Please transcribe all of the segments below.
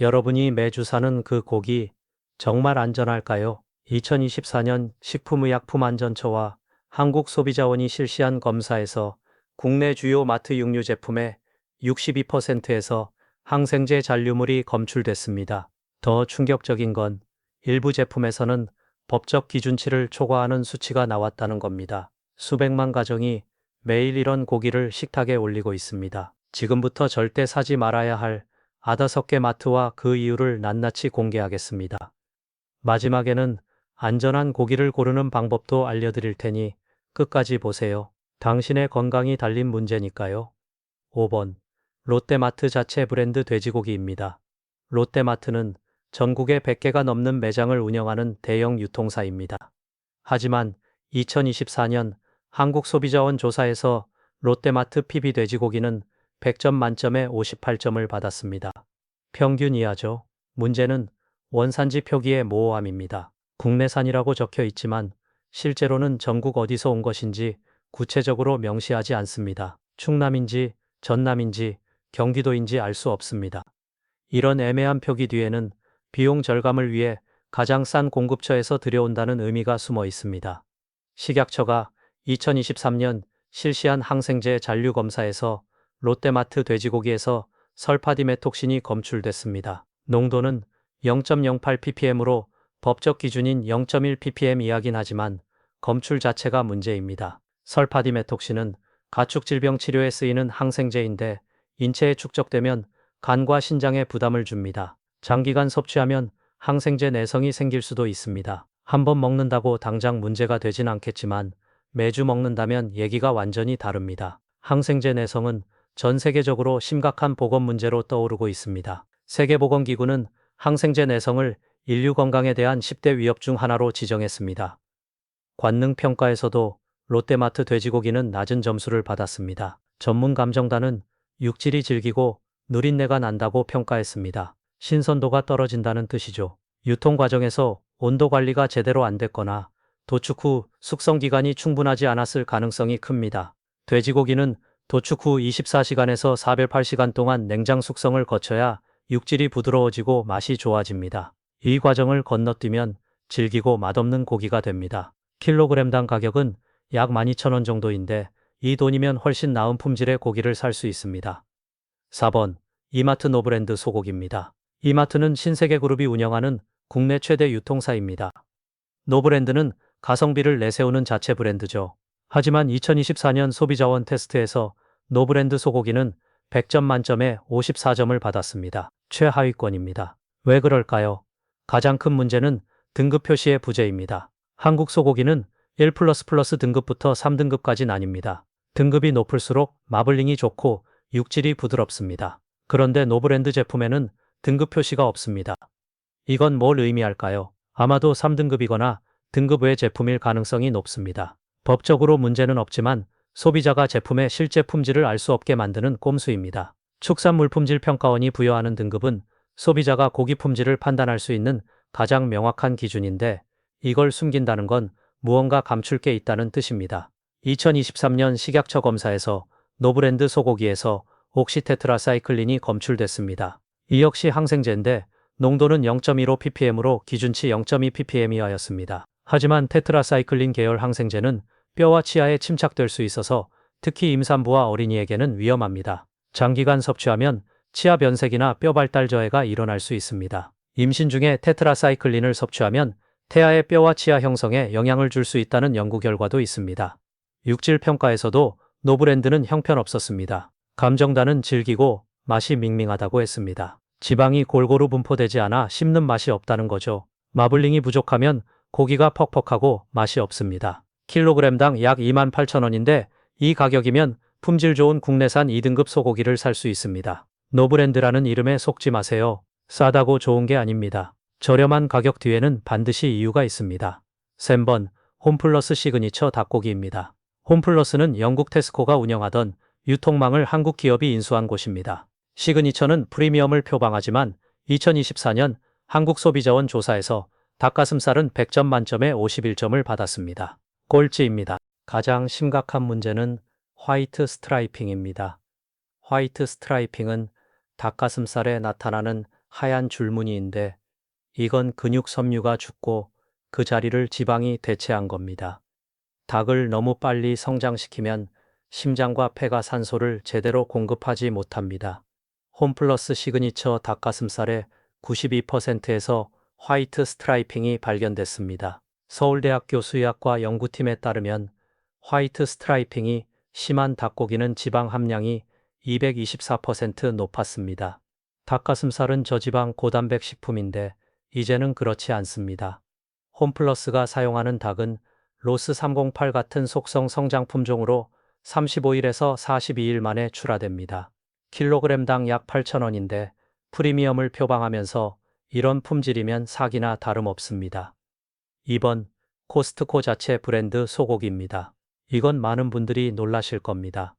여러분이 매주 사는 그 고기 정말 안전할까요? 2024년 식품의약품안전처와 한국소비자원이 실시한 검사에서 국내 주요 마트 육류 제품의 62%에서 항생제 잔류물이 검출됐습니다. 더 충격적인 건 일부 제품에서는 법적 기준치를 초과하는 수치가 나왔다는 겁니다. 수백만 가정이 매일 이런 고기를 식탁에 올리고 있습니다. 지금부터 절대 사지 말아야 할 5개 마트와 그 이유를 낱낱이 공개하겠습니다. 마지막에는 안전한 고기를 고르는 방법도 알려드릴 테니 끝까지 보세요. 당신의 건강이 달린 문제니까요. 5번. 롯데마트 자체 브랜드 돼지고기입니다. 롯데마트는 전국에 100개가 넘는 매장을 운영하는 대형 유통사입니다. 하지만 2024년 한국소비자원 조사에서 롯데마트 PB 돼지고기는 100점 만점에 58점을 받았습니다. 평균 이하죠. 문제는 원산지 표기의 모호함입니다. 국내산이라고 적혀 있지만 실제로는 전국 어디서 온 것인지 구체적으로 명시하지 않습니다. 충남인지 전남인지 경기도인지 알 수 없습니다. 이런 애매한 표기 뒤에는 비용 절감을 위해 가장 싼 공급처에서 들여온다는 의미가 숨어 있습니다. 식약처가 2023년 실시한 항생제 잔류 검사에서 롯데마트 돼지고기에서 설파디메톡신이 검출됐습니다. 농도는 0.08ppm으로 법적 기준인 0.1ppm 이하긴 하지만 검출 자체가 문제입니다. 설파디메톡신은 가축 질병 치료에 쓰이는 항생제인데 인체에 축적되면 간과 신장에 부담을 줍니다. 장기간 섭취하면 항생제 내성이 생길 수도 있습니다. 한번 먹는다고 당장 문제가 되진 않겠지만 매주 먹는다면 얘기가 완전히 다릅니다. 항생제 내성은 전 세계적으로 심각한 보건 문제로 떠오르고 있습니다. 세계보건기구는 항생제 내성을 인류 건강에 대한 10대 위협 중 하나로 지정했습니다. 관능 평가에서도 롯데마트 돼지고기는 낮은 점수를 받았습니다. 전문 감정단은 육질이 질기고 누린내가 난다고 평가했습니다. 신선도가 떨어진다는 뜻이죠. 유통 과정에서 온도 관리가 제대로 안 됐거나 도축 후 숙성 기간이 충분하지 않았을 가능성이 큽니다. 돼지고기는 도축 후 24시간에서 408시간 동안 냉장 숙성을 거쳐야 육질이 부드러워지고 맛이 좋아집니다. 이 과정을 건너뛰면 질기고 맛없는 고기가 됩니다. 킬로그램당 가격은 약 12,000원 정도인데 이 돈이면 훨씬 나은 품질의 고기를 살 수 있습니다. 4번. 이마트 노브랜드 소고기입니다. 이마트는 신세계그룹이 운영하는 국내 최대 유통사입니다. 노브랜드는 가성비를 내세우는 자체 브랜드죠. 하지만 2024년 소비자원 테스트에서 노브랜드 소고기는 100점 만점에 54점을 받았습니다. 최하위권입니다. 왜 그럴까요? 가장 큰 문제는 등급 표시의 부재입니다. 한국 소고기는 1++ 등급부터 3등급까지 나뉩니다. 등급이 높을수록 마블링이 좋고 육질이 부드럽습니다. 그런데 노브랜드 제품에는 등급 표시가 없습니다. 이건 뭘 의미할까요? 아마도 3등급이거나 등급 외 제품일 가능성이 높습니다. 법적으로 문제는 없지만 소비자가 제품의 실제 품질을 알 수 없게 만드는 꼼수입니다. 축산물품질평가원이 부여하는 등급은 소비자가 고기 품질을 판단할 수 있는 가장 명확한 기준인데 이걸 숨긴다는 건 무언가 감출 게 있다는 뜻입니다. 2023년 식약처 검사에서 노브랜드 소고기에서 옥시테트라사이클린이 검출됐습니다. 이 역시 항생제인데 농도는 0.15ppm으로 기준치 0.2ppm이하였습니다. 하지만 테트라사이클린 계열 항생제는 뼈와 치아에 침착될 수 있어서 특히 임산부와 어린이에게는 위험합니다. 장기간 섭취하면 치아 변색이나 뼈 발달 저해가 일어날 수 있습니다. 임신 중에 테트라사이클린을 섭취하면 태아의 뼈와 치아 형성에 영향을 줄 수 있다는 연구 결과도 있습니다. 육질 평가에서도 노브랜드는 형편없었습니다. 감정단은 질기고 맛이 밍밍하다고 했습니다. 지방이 골고루 분포되지 않아 씹는 맛이 없다는 거죠. 마블링이 부족하면 고기가 퍽퍽하고 맛이 없습니다. 킬로그램당 약 28,000원인데 이 가격이면 품질 좋은 국내산 2등급 소고기를 살 수 있습니다. 노브랜드라는 이름에 속지 마세요. 싸다고 좋은 게 아닙니다. 저렴한 가격 뒤에는 반드시 이유가 있습니다. 3번. 홈플러스 시그니처 닭고기입니다. 홈플러스는 영국 테스코가 운영하던 유통망을 한국 기업이 인수한 곳입니다. 시그니처는 프리미엄을 표방하지만 2024년 한국소비자원 조사에서 닭가슴살은 100점 만점에 51점을 받았습니다. 꼴찌입니다. 가장 심각한 문제는 화이트 스트라이핑입니다. 화이트 스트라이핑은 닭가슴살에 나타나는 하얀 줄무늬인데 이건 근육 섬유가 죽고 그 자리를 지방이 대체한 겁니다. 닭을 너무 빨리 성장시키면 심장과 폐가 산소를 제대로 공급하지 못합니다. 홈플러스 시그니처 닭가슴살의 92%에서 화이트 스트라이핑이 발견됐습니다. 서울대학교 수의학과 연구팀에 따르면 화이트 스트라이핑이 심한 닭고기는 지방 함량이 224% 높았습니다. 닭가슴살은 저지방 고단백 식품인데 이제는 그렇지 않습니다. 홈플러스가 사용하는 닭은 로스 308 같은 속성 성장품종으로 35일에서 42일 만에 출하됩니다. 킬로그램당 약 8,000원인데 프리미엄을 표방하면서 이런 품질이면 사기나 다름없습니다. 2번, 코스트코 자체 브랜드 소고기입니다. 이건 많은 분들이 놀라실 겁니다.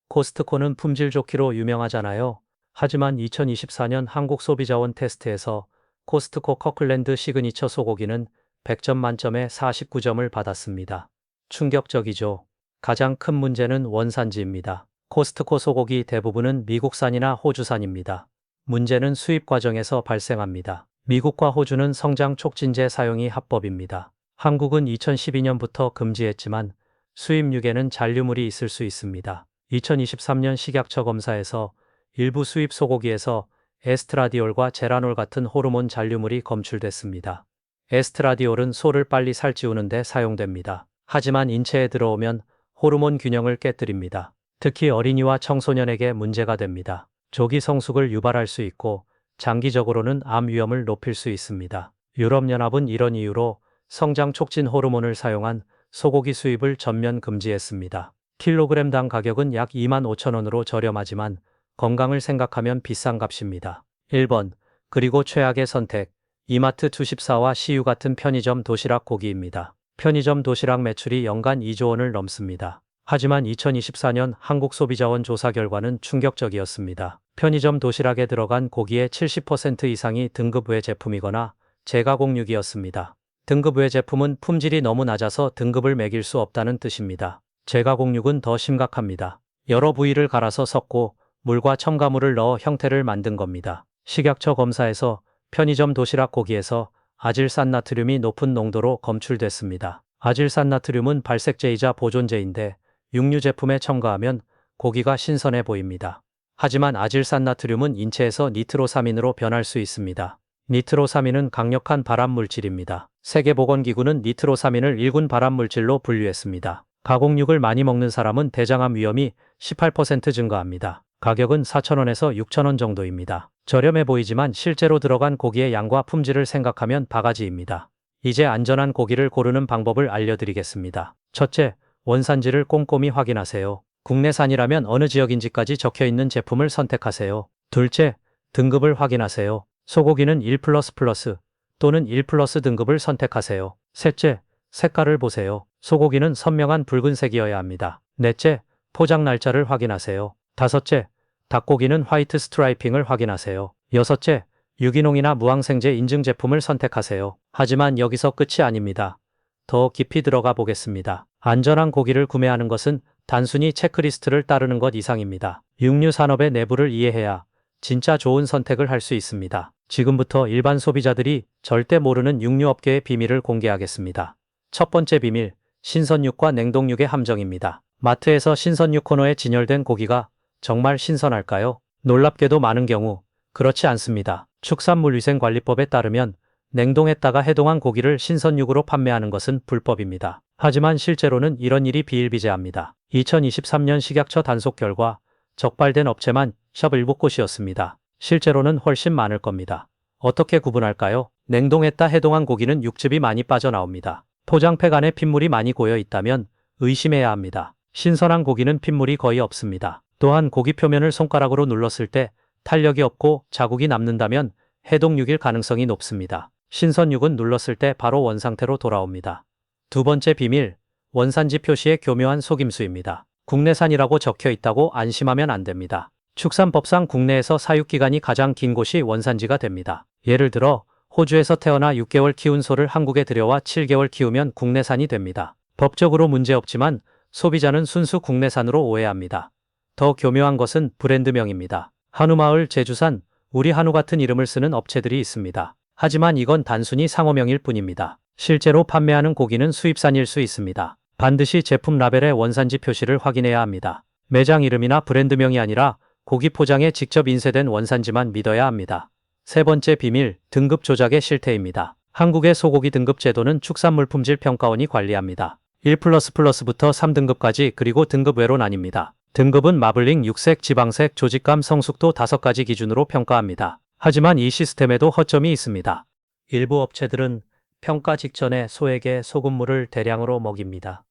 코스트코는 품질 좋기로 유명하잖아요. 하지만 2024년 한국소비자원 테스트에서 코스트코 커클랜드 시그니처 소고기는 100점 만점에 49점을 받았습니다. 충격적이죠. 가장 큰 문제는 원산지입니다. 코스트코 소고기 대부분은 미국산이나 호주산입니다. 문제는 수입 과정에서 발생합니다. 미국과 호주는 성장 촉진제 사용이 합법입니다. 한국은 2012년부터 금지했지만 수입육에는 잔류물이 있을 수 있습니다. 2023년 식약처 검사에서 일부 수입 소고기에서 에스트라디올과 제라놀 같은 호르몬 잔류물이 검출됐습니다. 에스트라디올은 소를 빨리 살찌우는데 사용됩니다. 하지만 인체에 들어오면 호르몬 균형을 깨뜨립니다. 특히 어린이와 청소년에게 문제가 됩니다. 조기 성숙을 유발할 수 있고 장기적으로는 암 위험을 높일 수 있습니다. 유럽연합은 이런 이유로 성장 촉진 호르몬을 사용한 소고기 수입을 전면 금지했습니다. 킬로그램당 가격은 약 25,000원으로 저렴하지만 건강을 생각하면 비싼 값입니다. 1번, 그리고 최악의 선택, 이마트 24와 CU 같은 편의점 도시락 고기입니다. 편의점 도시락 매출이 연간 2조 원을 넘습니다. 하지만 2024년 한국소비자원 조사 결과는 충격적이었습니다. 편의점 도시락에 들어간 고기의 70% 이상이 등급 외 제품이거나 재가공육이었습니다. 등급 외 제품은 품질이 너무 낮아서 등급을 매길 수 없다는 뜻입니다. 재가공육은 더 심각합니다. 여러 부위를 갈아서 섞고 물과 첨가물을 넣어 형태를 만든 겁니다. 식약처 검사에서 편의점 도시락 고기에서 아질산나트륨이 높은 농도로 검출됐습니다. 아질산나트륨은 발색제이자 보존제인데 육류 제품에 첨가하면 고기가 신선해 보입니다. 하지만 아질산나트륨은 인체에서 니트로사민으로 변할 수 있습니다. 니트로사민은 강력한 발암물질입니다. 세계보건기구는 니트로사민을 1군 발암물질로 분류했습니다. 가공육을 많이 먹는 사람은 대장암 위험이 18% 증가합니다. 가격은 4,000원에서 6,000원 정도입니다. 저렴해 보이지만 실제로 들어간 고기의 양과 품질을 생각하면 바가지입니다. 이제 안전한 고기를 고르는 방법을 알려드리겠습니다. 첫째, 원산지를 꼼꼼히 확인하세요. 국내산이라면 어느 지역인지까지 적혀있는 제품을 선택하세요. 둘째, 등급을 확인하세요. 소고기는 1++ 또는 1+ 등급을 선택하세요. 셋째, 색깔을 보세요. 소고기는 선명한 붉은색이어야 합니다. 넷째, 포장 날짜를 확인하세요. 다섯째, 닭고기는 화이트 스트라이핑을 확인하세요. 여섯째, 유기농이나 무항생제 인증 제품을 선택하세요. 하지만 여기서 끝이 아닙니다. 더 깊이 들어가 보겠습니다. 안전한 고기를 구매하는 것은 단순히 체크리스트를 따르는 것 이상입니다. 육류 산업의 내부를 이해해야 진짜 좋은 선택을 할 수 있습니다. 지금부터 일반 소비자들이 절대 모르는 육류업계의 비밀을 공개하겠습니다. 첫 번째 비밀, 신선육과 냉동육의 함정입니다. 마트에서 신선육 코너에 진열된 고기가 정말 신선할까요? 놀랍게도 많은 경우 그렇지 않습니다. 축산물위생관리법에 따르면 냉동했다가 해동한 고기를 신선육으로 판매하는 것은 불법입니다. 하지만 실제로는 이런 일이 비일비재합니다. 2023년 식약처 단속 결과 적발된 업체만 7곳이었습니다. 실제로는 훨씬 많을 겁니다. 어떻게 구분할까요? 냉동했다 해동한 고기는 육즙이 많이 빠져나옵니다. 포장팩 안에 핏물이 많이 고여 있다면 의심해야 합니다. 신선한 고기는 핏물이 거의 없습니다. 또한 고기 표면을 손가락으로 눌렀을 때 탄력이 없고 자국이 남는다면 해동육일 가능성이 높습니다. 신선육은 눌렀을 때 바로 원상태로 돌아옵니다. 두 번째 비밀, 원산지 표시의 교묘한 속임수입니다. 국내산이라고 적혀 있다고 안심하면 안 됩니다. 축산법상 국내에서 사육기간이 가장 긴 곳이 원산지가 됩니다. 예를 들어 호주에서 태어나 6개월 키운 소를 한국에 들여와 7개월 키우면 국내산이 됩니다. 법적으로 문제없지만 소비자는 순수 국내산으로 오해합니다. 더 교묘한 것은 브랜드명입니다. 한우마을, 제주산, 우리 한우 같은 이름을 쓰는 업체들이 있습니다. 하지만 이건 단순히 상호명일 뿐입니다. 실제로 판매하는 고기는 수입산일 수 있습니다. 반드시 제품 라벨의 원산지 표시를 확인해야 합니다. 매장 이름이나 브랜드명이 아니라 고기 포장에 직접 인쇄된 원산지만 믿어야 합니다. 세 번째 비밀, 등급 조작의 실태입니다. 한국의 소고기 등급 제도는 축산물 품질 평가원이 관리합니다. 1++부터 3등급까지 그리고 등급 외로 나뉩니다. 등급은 마블링, 육색, 지방색, 조직감, 성숙도 5가지 기준으로 평가합니다. 하지만 이 시스템에도 허점이 있습니다. 일부 업체들은 평가 직전에 소에게 소금물을 대량으로 먹입니다.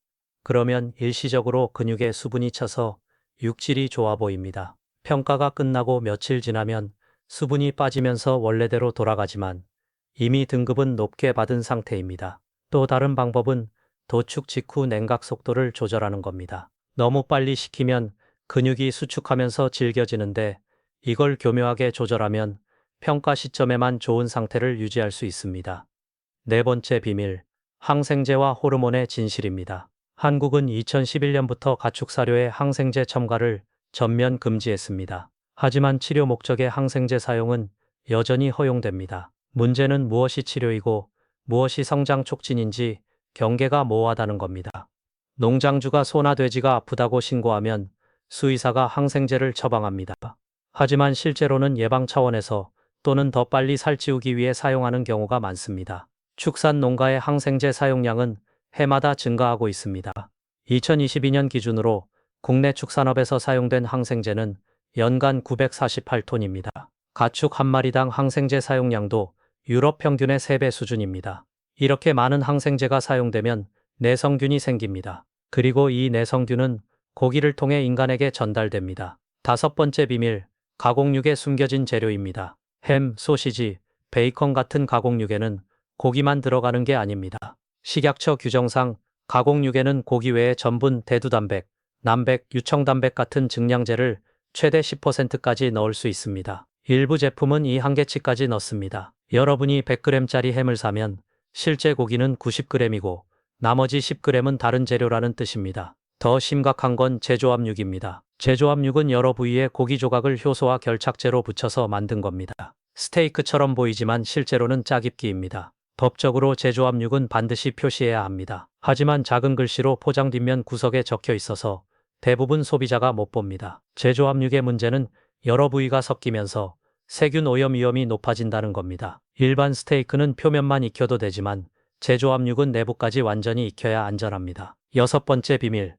그러면 일시적으로 근육에 수분이 차서 육질이 좋아 보입니다. 평가가 끝나고 며칠 지나면 수분이 빠지면서 원래대로 돌아가지만 이미 등급은 높게 받은 상태입니다. 또 다른 방법은 도축 직후 냉각 속도를 조절하는 겁니다. 너무 빨리 식히면 근육이 수축하면서 질겨지는데 이걸 교묘하게 조절하면 평가 시점에만 좋은 상태를 유지할 수 있습니다. 네 번째 비밀, 항생제와 호르몬의 진실입니다. 한국은 2011년부터 가축 사료에 항생제 첨가를 전면 금지했습니다. 하지만 치료 목적의 항생제 사용은 여전히 허용됩니다. 문제는 무엇이 치료이고 무엇이 성장 촉진인지 경계가 모호하다는 겁니다. 농장주가 소나 돼지가 아프다고 신고하면 수의사가 항생제를 처방합니다. 하지만 실제로는 예방 차원에서 또는 더 빨리 살찌우기 위해 사용하는 경우가 많습니다. 축산 농가의 항생제 사용량은 해마다 증가하고 있습니다. 2022년 기준으로 국내 축산업에서 사용된 항생제는 연간 948톤입니다. 가축 한 마리당 항생제 사용량도 유럽 평균의 3배 수준입니다. 이렇게 많은 항생제가 사용되면 내성균이 생깁니다. 그리고 이 내성균은 고기를 통해 인간에게 전달됩니다. 다섯 번째 비밀, 가공육에 숨겨진 재료입니다. 햄, 소시지, 베이컨 같은 가공육에는 고기만 들어가는 게 아닙니다. 식약처 규정상 가공육에는 고기 외에 전분, 대두단백, 남백, 유청단백 같은 증량제를 최대 10%까지 넣을 수 있습니다. 일부 제품은 이 한계치까지 넣습니다. 여러분이 100g짜리 햄을 사면 실제 고기는 90g이고 나머지 10g은 다른 재료라는 뜻입니다. 더 심각한 건 제조합육입니다. 제조합육은 여러 부위의 고기 조각을 효소와 결착제로 붙여서 만든 겁니다. 스테이크처럼 보이지만 실제로는 짜깁기입니다. 법적으로 제조합육은 반드시 표시해야 합니다. 하지만 작은 글씨로 포장 뒷면 구석에 적혀 있어서 대부분 소비자가 못 봅니다. 제조합육의 문제는 여러 부위가 섞이면서 세균 오염 위험이 높아진다는 겁니다. 일반 스테이크는 표면만 익혀도 되지만 제조합육은 내부까지 완전히 익혀야 안전합니다. 여섯 번째 비밀,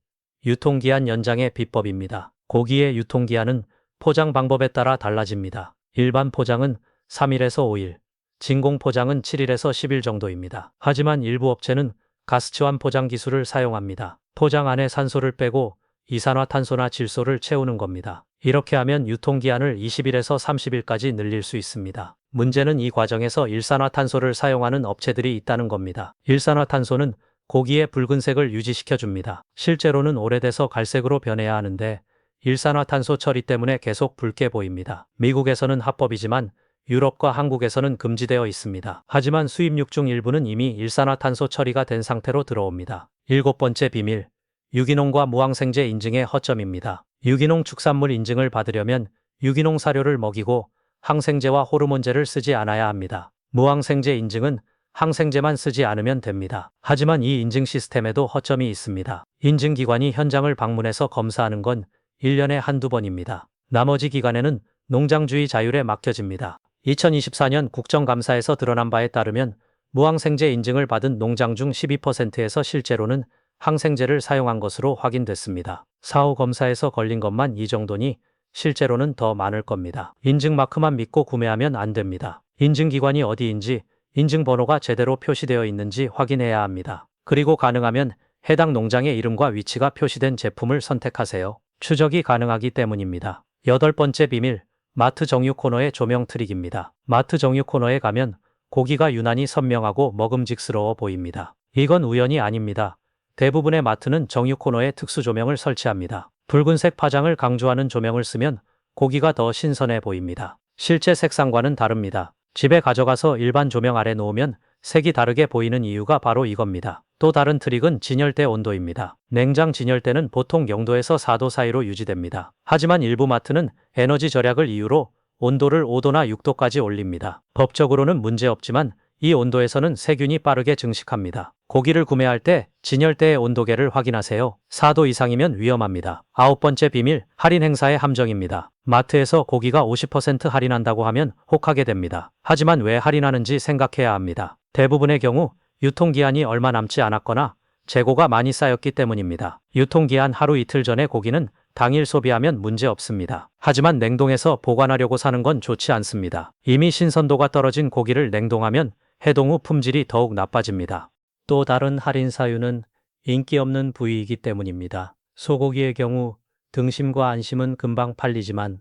유통기한 연장의 비법입니다. 고기의 유통기한은 포장 방법에 따라 달라집니다. 일반 포장은 3일에서 5일, 진공 포장은 7일에서 10일 정도입니다. 하지만 일부 업체는 가스치환 포장 기술을 사용합니다. 포장 안에 산소를 빼고 이산화탄소나 질소를 채우는 겁니다. 이렇게 하면 유통기한을 20일에서 30일까지 늘릴 수 있습니다. 문제는 이 과정에서 일산화탄소를 사용하는 업체들이 있다는 겁니다. 일산화탄소는 고기의 붉은색을 유지시켜줍니다. 실제로는 오래돼서 갈색으로 변해야 하는데 일산화탄소 처리 때문에 계속 붉게 보입니다. 미국에서는 합법이지만 유럽과 한국에서는 금지되어 있습니다. 하지만 수입육 중 일부는 이미 일산화탄소 처리가 된 상태로 들어옵니다. 일곱 번째 비밀, 유기농과 무항생제 인증의 허점입니다. 유기농 축산물 인증을 받으려면 유기농 사료를 먹이고 항생제와 호르몬제를 쓰지 않아야 합니다. 무항생제 인증은 항생제만 쓰지 않으면 됩니다. 하지만 이 인증 시스템에도 허점이 있습니다. 인증기관이 현장을 방문해서 검사하는 건 1년에 한두 번입니다. 나머지 기간에는 농장주의 자율에 맡겨집니다. 2024년 국정감사에서 드러난 바에 따르면 무항생제 인증을 받은 농장 중 12%에서 실제로는 항생제를 사용한 것으로 확인됐습니다. 사후 검사에서 걸린 것만 이 정도니 실제로는 더 많을 겁니다. 인증 마크만 믿고 구매하면 안 됩니다. 인증기관이 어디인지, 인증번호가 제대로 표시되어 있는지 확인해야 합니다. 그리고 가능하면 해당 농장의 이름과 위치가 표시된 제품을 선택하세요. 추적이 가능하기 때문입니다. 여덟 번째 비밀, 마트 정육 코너의 조명 트릭입니다. 마트 정육 코너에 가면 고기가 유난히 선명하고 먹음직스러워 보입니다. 이건 우연이 아닙니다. 대부분의 마트는 정육 코너에 특수 조명을 설치합니다. 붉은색 파장을 강조하는 조명을 쓰면 고기가 더 신선해 보입니다. 실제 색상과는 다릅니다. 집에 가져가서 일반 조명 아래 놓으면 색이 다르게 보이는 이유가 바로 이겁니다. 또 다른 트릭은 진열대 온도입니다. 냉장 진열대는 보통 0도에서 4도 사이로 유지됩니다. 하지만 일부 마트는 에너지 절약을 이유로 온도를 5도나 6도까지 올립니다. 법적으로는 문제없지만 이 온도에서는 세균이 빠르게 증식합니다. 고기를 구매할 때 진열대의 온도계를 확인하세요. 4도 이상이면 위험합니다. 9번째 비밀, 할인 행사의 함정입니다. 마트에서 고기가 50% 할인한다고 하면 혹하게 됩니다. 하지만 왜 할인하는지 생각해야 합니다. 대부분의 경우 유통기한이 얼마 남지 않았거나 재고가 많이 쌓였기 때문입니다. 유통기한 하루 이틀 전의 고기는 당일 소비하면 문제 없습니다. 하지만 냉동해서 보관하려고 사는 건 좋지 않습니다. 이미 신선도가 떨어진 고기를 냉동하면 해동 후 품질이 더욱 나빠집니다. 또 다른 할인 사유는 인기 없는 부위이기 때문입니다. 소고기의 경우 등심과 안심은 금방 팔리지만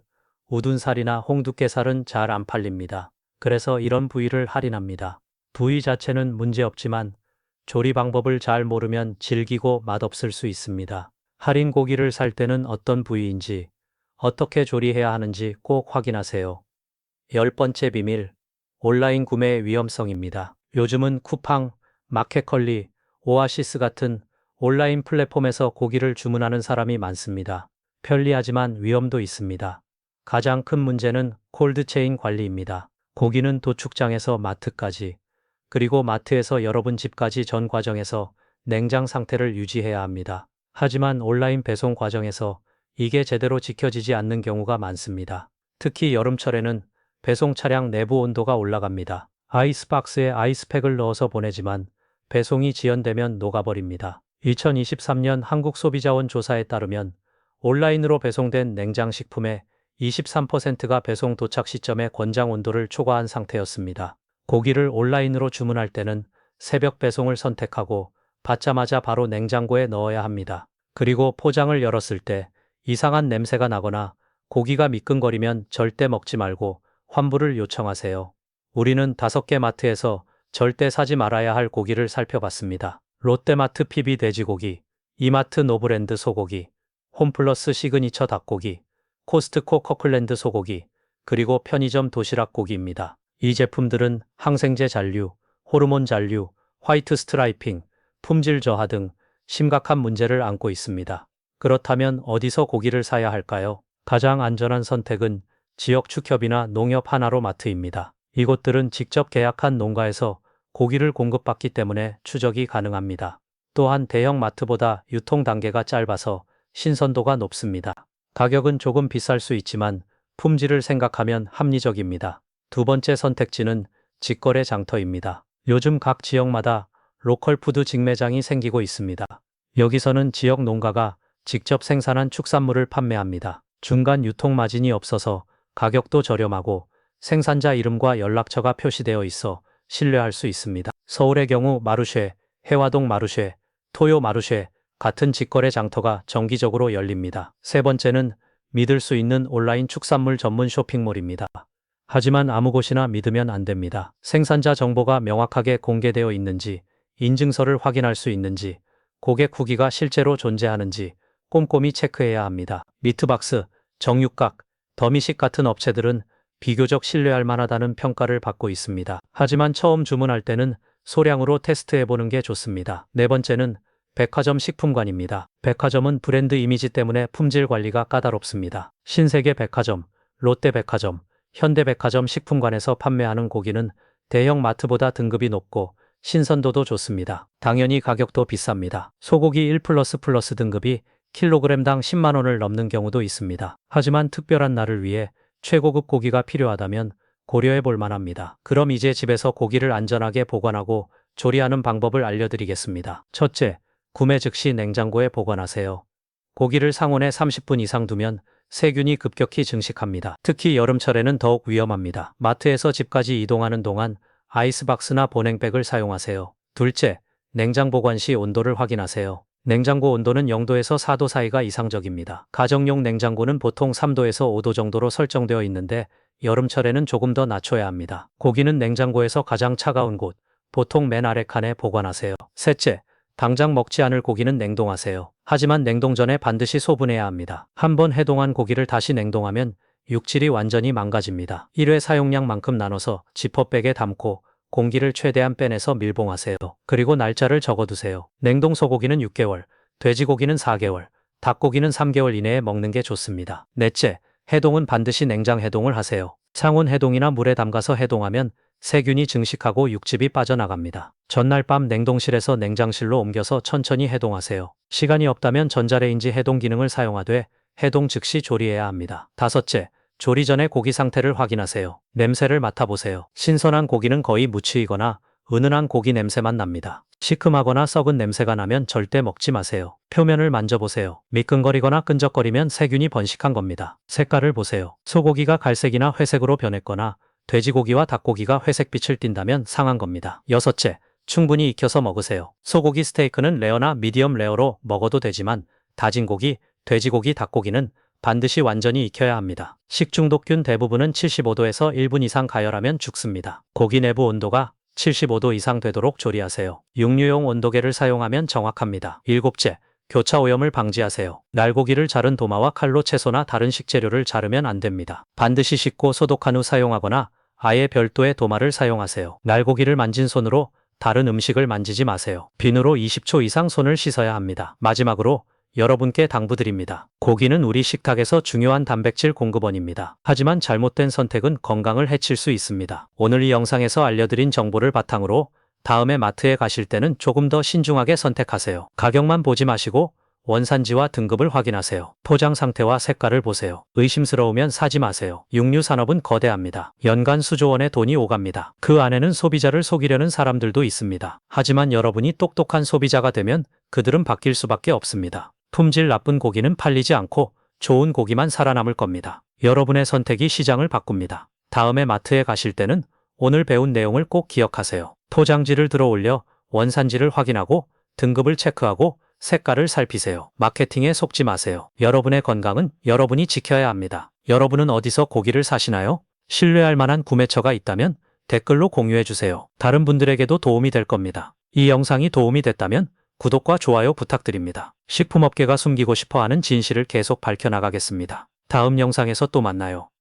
우둔살이나 홍두깨살은 잘 안 팔립니다. 그래서 이런 부위를 할인합니다. 부위 자체는 문제없지만 조리 방법을 잘 모르면 질기고 맛없을 수 있습니다. 할인 고기를 살 때는 어떤 부위인지, 어떻게 조리해야 하는지 꼭 확인하세요. 10번째 비밀, 온라인 구매의 위험성입니다. 요즘은 쿠팡, 마켓컬리, 오아시스 같은 온라인 플랫폼에서 고기를 주문하는 사람이 많습니다. 편리하지만 위험도 있습니다. 가장 큰 문제는 콜드체인 관리입니다. 고기는 도축장에서 마트까지, 그리고 마트에서 여러분 집까지 전 과정에서 냉장 상태를 유지해야 합니다. 하지만 온라인 배송 과정에서 이게 제대로 지켜지지 않는 경우가 많습니다. 특히 여름철에는 배송 차량 내부 온도가 올라갑니다. 아이스박스에 아이스팩을 넣어서 보내지만 배송이 지연되면 녹아버립니다. 2023년 한국소비자원 조사에 따르면 온라인으로 배송된 냉장식품의 23%가 배송 도착 시점의 권장 온도를 초과한 상태였습니다. 고기를 온라인으로 주문할 때는 새벽 배송을 선택하고 받자마자 바로 냉장고에 넣어야 합니다. 그리고 포장을 열었을 때 이상한 냄새가 나거나 고기가 미끈거리면 절대 먹지 말고 환불을 요청하세요. 우리는 5개 마트에서 절대 사지 말아야 할 고기를 살펴봤습니다. 롯데마트 PB 돼지고기, 이마트 노브랜드 소고기, 홈플러스 시그니처 닭고기, 코스트코 커클랜드 소고기, 그리고 편의점 도시락 고기입니다. 이 제품들은 항생제 잔류, 호르몬 잔류, 화이트 스트라이핑, 품질 저하 등 심각한 문제를 안고 있습니다. 그렇다면 어디서 고기를 사야 할까요? 가장 안전한 선택은 지역 축협이나 농협 하나로 마트입니다. 이곳들은 직접 계약한 농가에서 고기를 공급받기 때문에 추적이 가능합니다. 또한 대형 마트보다 유통 단계가 짧아서 신선도가 높습니다. 가격은 조금 비쌀 수 있지만 품질을 생각하면 합리적입니다. 두 번째 선택지는 직거래 장터입니다. 요즘 각 지역마다 로컬 푸드 직매장이 생기고 있습니다. 여기서는 지역 농가가 직접 생산한 축산물을 판매합니다. 중간 유통 마진이 없어서 가격도 저렴하고 생산자 이름과 연락처가 표시되어 있어 신뢰할 수 있습니다. 서울의 경우 마루쉐, 해화동 마루쉐, 토요 마루쉐 같은 직거래 장터가 정기적으로 열립니다. 세 번째는 믿을 수 있는 온라인 축산물 전문 쇼핑몰입니다. 하지만 아무 곳이나 믿으면 안 됩니다. 생산자 정보가 명확하게 공개되어 있는지, 인증서를 확인할 수 있는지, 고객 후기가 실제로 존재하는지 꼼꼼히 체크해야 합니다. 미트박스, 정육각, 더미식 같은 업체들은 비교적 신뢰할 만하다는 평가를 받고 있습니다. 하지만 처음 주문할 때는 소량으로 테스트해보는 게 좋습니다. 네 번째는 백화점 식품관입니다. 백화점은 브랜드 이미지 때문에 품질 관리가 까다롭습니다. 신세계 백화점, 롯데백화점, 현대백화점 식품관에서 판매하는 고기는 대형 마트보다 등급이 높고 신선도도 좋습니다. 당연히 가격도 비쌉니다. 소고기 1++ 등급이 킬로그램당 10만 원을 넘는 경우도 있습니다. 하지만 특별한 날을 위해 최고급 고기가 필요하다면 고려해 볼 만합니다. 그럼 이제 집에서 고기를 안전하게 보관하고 조리하는 방법을 알려드리겠습니다. 첫째, 구매 즉시 냉장고에 보관하세요. 고기를 상온에 30분 이상 두면 세균이 급격히 증식합니다. 특히 여름철에는 더욱 위험합니다. 마트에서 집까지 이동하는 동안 아이스박스나 보냉백을 사용하세요. 둘째, 냉장 보관 시 온도를 확인하세요. 냉장고 온도는 0도에서 4도 사이가 이상적입니다. 가정용 냉장고는 보통 3도에서 5도 정도로 설정되어 있는데 여름철에는 조금 더 낮춰야 합니다. 고기는 냉장고에서 가장 차가운 곳, 보통 맨 아래 칸에 보관하세요. 셋째, 당장 먹지 않을 고기는 냉동하세요. 하지만 냉동 전에 반드시 소분해야 합니다. 한번 해동한 고기를 다시 냉동하면 육질이 완전히 망가집니다. 1회 사용량만큼 나눠서 지퍼백에 담고 공기를 최대한 빼내서 밀봉하세요. 그리고 날짜를 적어두세요. 냉동 소고기는 6개월, 돼지고기는 4개월, 닭고기는 3개월 이내에 먹는 게 좋습니다. 넷째, 해동은 반드시 냉장 해동을 하세요. 상온 해동이나 물에 담가서 해동하면 세균이 증식하고 육즙이 빠져나갑니다. 전날 밤 냉동실에서 냉장실로 옮겨서 천천히 해동하세요. 시간이 없다면 전자레인지 해동 기능을 사용하되 해동 즉시 조리해야 합니다. 다섯째, 조리 전에 고기 상태를 확인하세요. 냄새를 맡아보세요. 신선한 고기는 거의 무치이거나 은은한 고기 냄새만 납니다. 시큼하거나 썩은 냄새가 나면 절대 먹지 마세요. 표면을 만져보세요. 미끈거리거나 끈적거리면 세균이 번식한 겁니다. 색깔을 보세요. 소고기가 갈색이나 회색으로 변했거나 돼지고기와 닭고기가 회색빛을 띈다면 상한 겁니다. 여섯째, 충분히 익혀서 먹으세요. 소고기 스테이크는 레어나 미디엄 레어로 먹어도 되지만 다진 고기, 돼지고기, 닭고기는 반드시 완전히 익혀야 합니다. 식중독균 대부분은 75도에서 1분 이상 가열하면 죽습니다. 고기 내부 온도가 75도 이상 되도록 조리하세요. 육류용 온도계를 사용하면 정확합니다. 일곱째, 교차 오염을 방지하세요. 날고기를 자른 도마와 칼로 채소나 다른 식재료를 자르면 안 됩니다. 반드시 씻고 소독한 후 사용하거나 아예 별도의 도마를 사용하세요. 날고기를 만진 손으로 다른 음식을 만지지 마세요. 비누로 20초 이상 손을 씻어야 합니다. 마지막으로 여러분께 당부드립니다. 고기는 우리 식탁에서 중요한 단백질 공급원입니다. 하지만 잘못된 선택은 건강을 해칠 수 있습니다. 오늘 이 영상에서 알려드린 정보를 바탕으로 다음에 마트에 가실 때는 조금 더 신중하게 선택하세요. 가격만 보지 마시고 원산지와 등급을 확인하세요. 포장 상태와 색깔을 보세요. 의심스러우면 사지 마세요. 육류 산업은 거대합니다. 연간 수조 원의 돈이 오갑니다. 그 안에는 소비자를 속이려는 사람들도 있습니다. 하지만 여러분이 똑똑한 소비자가 되면 그들은 바뀔 수밖에 없습니다. 품질 나쁜 고기는 팔리지 않고 좋은 고기만 살아남을 겁니다. 여러분의 선택이 시장을 바꿉니다. 다음에 마트에 가실 때는 오늘 배운 내용을 꼭 기억하세요. 포장지를 들어 올려 원산지를 확인하고 등급을 체크하고 색깔을 살피세요. 마케팅에 속지 마세요. 여러분의 건강은 여러분이 지켜야 합니다. 여러분은 어디서 고기를 사시나요? 신뢰할 만한 구매처가 있다면 댓글로 공유해 주세요. 다른 분들에게도 도움이 될 겁니다. 이 영상이 도움이 됐다면 구독과 좋아요 부탁드립니다. 식품업계가 숨기고 싶어하는 진실을 계속 밝혀나가겠습니다. 다음 영상에서 또 만나요.